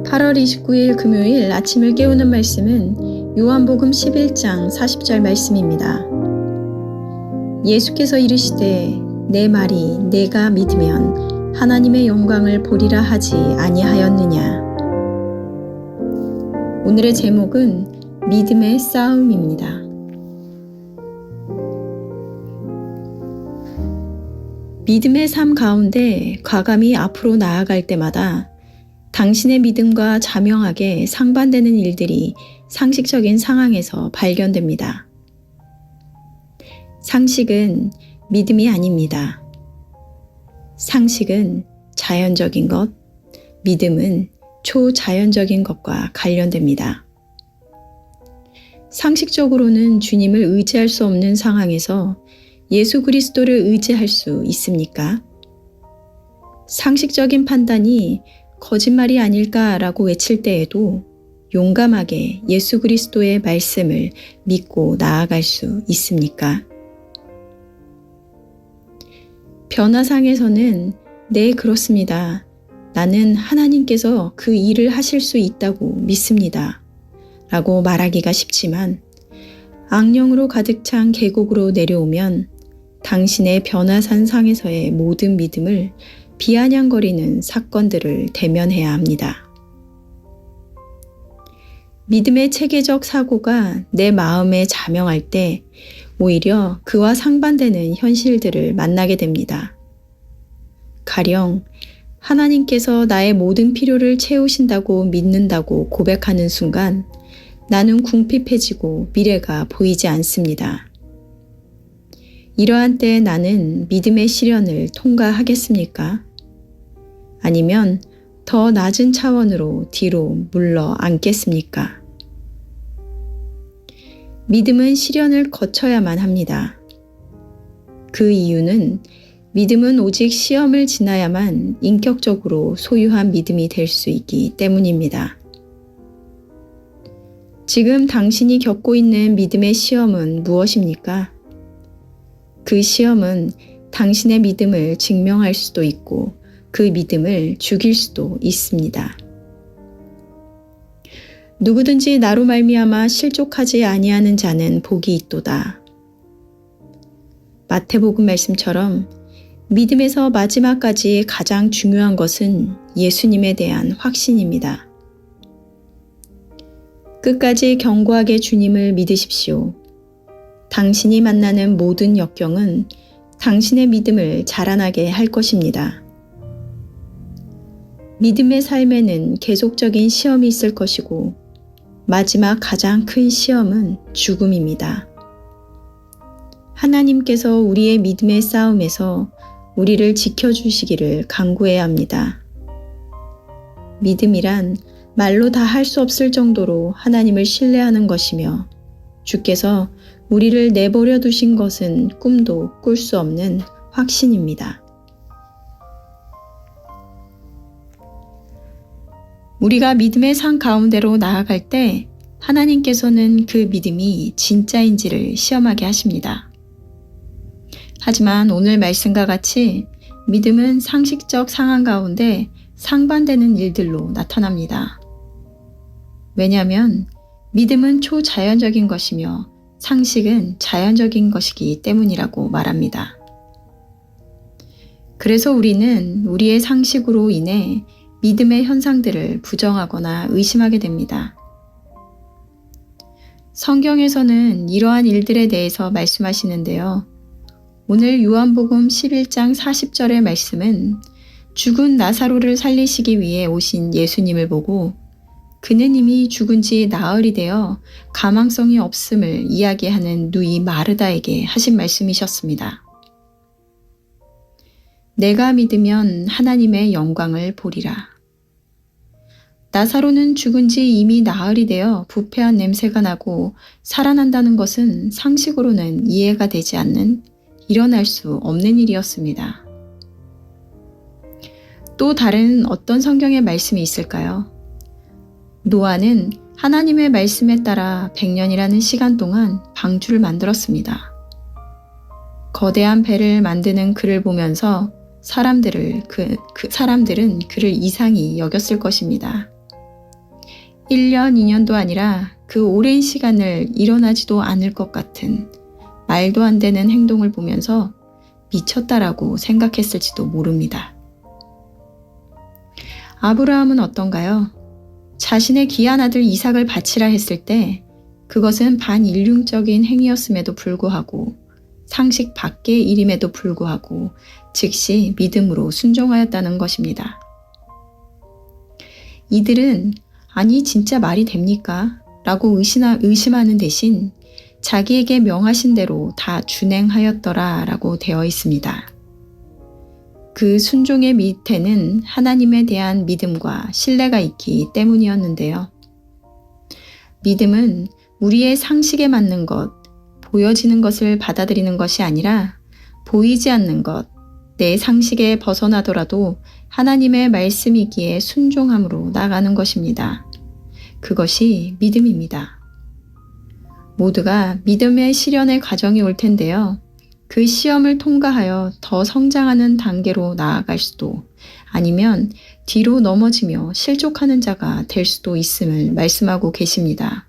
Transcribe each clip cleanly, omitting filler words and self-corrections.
8월 29일 금요일 아침을 깨우는 말씀은 요한복음 11장 40절 말씀입니다. 예수께서 이르시되 내 말이 내가 믿으면 하나님의 영광을 보리라 하지 아니하였느냐. 오늘의 제목은 믿음의 싸움입니다. 믿음의 삶 가운데 과감히 앞으로 나아갈 때마다 당신의 믿음과 자명하게 상반되는 일들이 상식적인 상황에서 발견됩니다. 상식은 믿음이 아닙니다. 상식은 자연적인 것, 믿음은 초자연적인 것과 관련됩니다. 상식적으로는 주님을 의지할 수 없는 상황에서 예수 그리스도를 의지할 수 있습니까? 상식적인 판단이 거짓말이 아닐까라고 외칠 때에도 용감하게 예수 그리스도의 말씀을 믿고 나아갈 수 있습니까? 변화상에서는 네, 그렇습니다. 나는 하나님께서 그 일을 하실 수 있다고 믿습니다. 라고 말하기가 쉽지만 악령으로 가득 찬 계곡으로 내려오면 당신의 변화산 상에서의 모든 믿음을 비아냥거리는 사건들을 대면해야 합니다. 믿음의 체계적 사고가 내 마음에 자명할 때 오히려 그와 상반되는 현실들을 만나게 됩니다. 가령 하나님께서 나의 모든 필요를 채우신다고 믿는다고 고백하는 순간 나는 궁핍해지고 미래가 보이지 않습니다. 이러한 때 나는 믿음의 시련을 통과하겠습니까? 아니면 더 낮은 차원으로 뒤로 물러 앉겠습니까? 믿음은 시련을 거쳐야만 합니다. 그 이유는 믿음은 오직 시험을 지나야만 인격적으로 소유한 믿음이 될 수 있기 때문입니다. 지금 당신이 겪고 있는 믿음의 시험은 무엇입니까? 그 시험은 당신의 믿음을 증명할 수도 있고 그 믿음을 죽일 수도 있습니다. 누구든지 나로 말미암아 실족하지 아니하는 자는 복이 있도다. 마태복음 말씀처럼 믿음에서 마지막까지 가장 중요한 것은 예수님에 대한 확신입니다. 끝까지 견고하게 주님을 믿으십시오. 당신이 만나는 모든 역경은 당신의 믿음을 자라나게 할 것입니다. 믿음의 삶에는 계속적인 시험이 있을 것이고 마지막 가장 큰 시험은 죽음입니다. 하나님께서 우리의 믿음의 싸움에서 우리를 지켜주시기를 간구해야 합니다. 믿음이란 말로 다 할 수 없을 정도로 하나님을 신뢰하는 것이며 주께서 우리를 내버려 두신 것은 꿈도 꿀 수 없는 확신입니다. 우리가 믿음의 산 가운데로 나아갈 때 하나님께서는 그 믿음이 진짜인지를 시험하게 하십니다. 하지만 오늘 말씀과 같이 믿음은 상식적 상황 가운데 상반되는 일들로 나타납니다. 왜냐하면 믿음은 초자연적인 것이며 상식은 자연적인 것이기 때문이라고 말합니다. 그래서 우리는 우리의 상식으로 인해 믿음의 현상들을 부정하거나 의심하게 됩니다. 성경에서는 이러한 일들에 대해서 말씀하시는데요. 오늘 요한복음 11장 40절의 말씀은 죽은 나사로를 살리시기 위해 오신 예수님을 보고 그는 이미 죽은 지 나흘이 되어 가망성이 없음을 이야기하는 누이 마르다에게 하신 말씀이셨습니다. 내가 믿으면 하나님의 영광을 보리라. 나사로는 죽은 지 이미 나흘이 되어 부패한 냄새가 나고 살아난다는 것은 상식으로는 이해가 되지 않는 일어날 수 없는 일이었습니다. 또 다른 어떤 성경의 말씀이 있을까요? 노아는 하나님의 말씀에 따라 100년이라는 시간 동안 방주를 만들었습니다. 거대한 배를 만드는 그를 보면서 사람들은 그를 이상히 여겼을 것입니다. 1년, 2년도 아니라 그 오랜 시간을 일어나지도 않을 것 같은 말도 안 되는 행동을 보면서 미쳤다라고 생각했을지도 모릅니다. 아브라함은 어떤가요? 자신의 귀한 아들 이삭을 바치라 했을 때 그것은 반인륜적인 행위였음에도 불구하고 상식 밖의 일임에도 불구하고 즉시 믿음으로 순종하였다는 것입니다. 이들은 아니 진짜 말이 됩니까? 라고 의심하는 대신 자기에게 명하신 대로 다 준행하였더라 라고 되어 있습니다. 그 순종의 밑에는 하나님에 대한 믿음과 신뢰가 있기 때문이었는데요. 믿음은 우리의 상식에 맞는 것, 보여지는 것을 받아들이는 것이 아니라 보이지 않는 것, 내 상식에 벗어나더라도 하나님의 말씀이기에 순종함으로 나가는 것입니다. 그것이 믿음입니다. 모두가 믿음의 시련의 과정이 올 텐데요. 그 시험을 통과하여 더 성장하는 단계로 나아갈 수도 아니면 뒤로 넘어지며 실족하는 자가 될 수도 있음을 말씀하고 계십니다.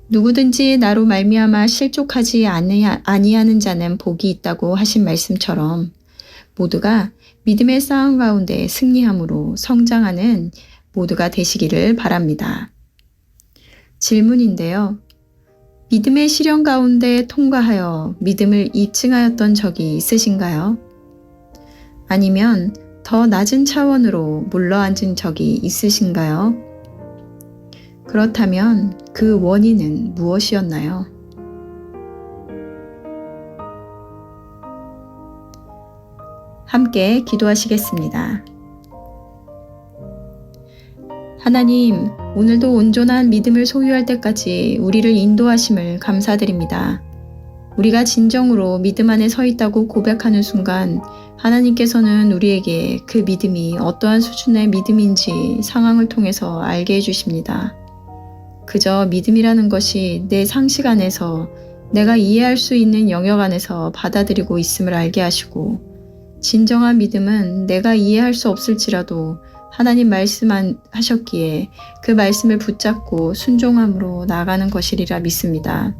누구든지 나로 말미암아 실족하지 아니하는 자는 복이 있다고 하신 말씀처럼 모두가 믿음의 싸움 가운데 승리함으로 성장하는 모두가 되시기를 바랍니다. 질문인데요. 믿음의 시련 가운데 통과하여 믿음을 입증하였던 적이 있으신가요? 아니면 더 낮은 차원으로 물러앉은 적이 있으신가요? 그렇다면 그 원인은 무엇이었나요? 함께 기도하시겠습니다. 하나님, 오늘도 온전한 믿음을 소유할 때까지 우리를 인도하심을 감사드립니다. 우리가 진정으로 믿음 안에 서 있다고 고백하는 순간 하나님께서는 우리에게 그 믿음이 어떠한 수준의 믿음인지 상황을 통해서 알게 해주십니다. 그저 믿음이라는 것이 내 상식 안에서 내가 이해할 수 있는 영역 안에서 받아들이고 있음을 알게 하시고 진정한 믿음은 내가 이해할 수 없을지라도 하나님 말씀하셨기에 그 말씀을 붙잡고 순종함으로 나아가는 것이리라 믿습니다.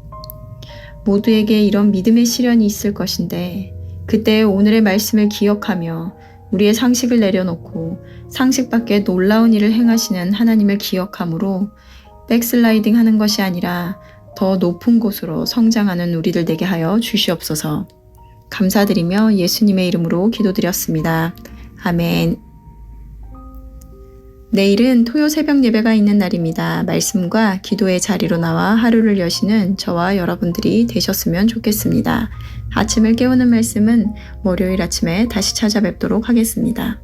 모두에게 이런 믿음의 시련이 있을 것인데 그때 오늘의 말씀을 기억하며 우리의 상식을 내려놓고 상식 밖에 놀라운 일을 행하시는 하나님을 기억함으로 백슬라이딩 하는 것이 아니라 더 높은 곳으로 성장하는 우리들 되게 하여 주시옵소서. 감사드리며 예수님의 이름으로 기도드렸습니다. 아멘. 내일은 토요 새벽 예배가 있는 날입니다. 말씀과 기도의 자리로 나와 하루를 여시는 저와 여러분들이 되셨으면 좋겠습니다. 아침을 깨우는 말씀은 월요일 아침에 다시 찾아뵙도록 하겠습니다.